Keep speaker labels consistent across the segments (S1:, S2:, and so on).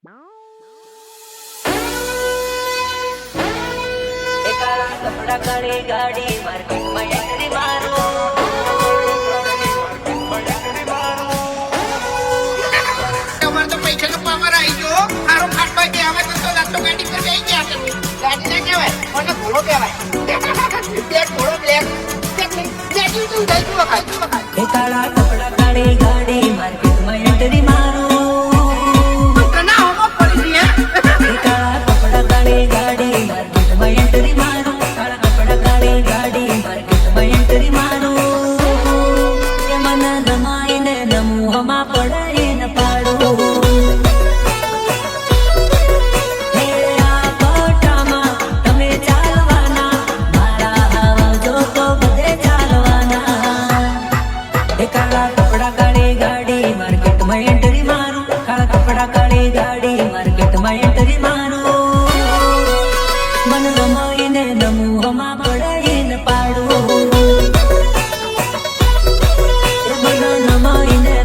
S1: कपड़ा काली गाड़ी मार्केट में एंट्री मारो
S2: તમાર તો પૈસા નો પાવર આવી ગયો હારો ફાટવા કે આવે તો લાતો ગાડી પર જઈ ગયા તમે ગાડી ના કહેવાય મને ઘોડો કહેવાય બે ઘોડો બ્લેક બ્લેક તું દઈ તું વખાય
S1: એ કાળા કપડા કાળી ગાડી માર્કેટ માં એન્ટ્રી મારો
S2: કના હોમો પડી છે
S1: એ કાળા કપડા કાળી ગાડી માર્કેટ માં એન્ટ્રી મારો કાળા કપડા કાળી ગાડી માર્કેટ માં એન્ટ્રી મારો એ મન દમાઈને નમુહમાં પડાઈ ન પાડો હે આ કોટામાં તમે ચાલવાના મારા આવજો તો બધે ચાલવાના એ કાળા કપડા કાળી ગાડી માર્કેટ માં એન્ટ્રી મારો કાળા કપડા કાળી ગાડી માર્કેટ માં એન્ટ્રી મારો મન દમાઈને નમુહમાં પડાઈ ન પાડો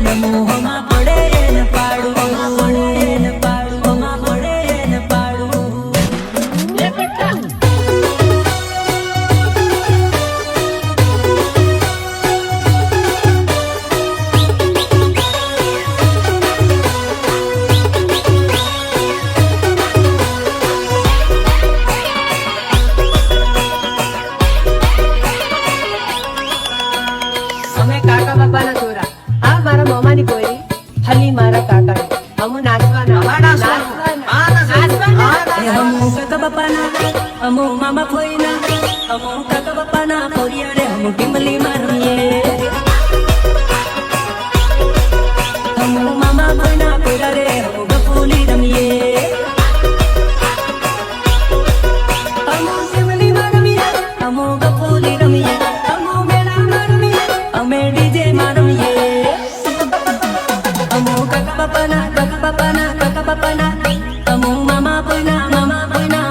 S1: નમોહમાં પડે ન પાડું પડે ન પાડું પડે ન પાડું
S3: અમે કાકા બાપાના છોરા આ મારા મામાની કોરી હલી મારા કાકા અમુ નાચવાના
S1: હમુ કાકા બાપાના હમુ મામા ફોઈના હમુ કાકા બાપાના ફોરિયાડે હમુ ટીમલી મારીએ હમુ મામા ફોઈના ફોરિયાડે હમુ ગપુલી રમીએ હમુ ટીમલી મારીએ હમુ ગપુલી રમીએ હમુ મેળામાં રમીએ અમે ડીજે માં રમીએ હમુ કાકા બાપાના હમુ મામા ફોઈના મામા ફોઈના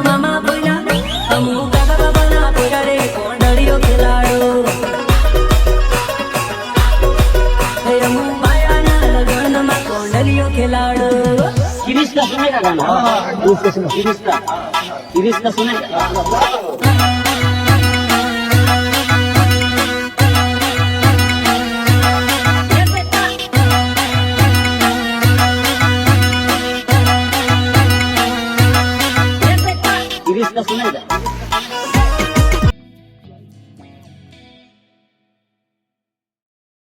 S1: હમુ કાકા બાપાના ફોરિયાડે કોંડળીઓ ખેલાડો હમુ માયાના લગ્નમાં કોંડળીઓ ખેલાડો
S4: सीरीज का सुनेगा गाना हाँ उसके सुनो सीरीज का सुनेगा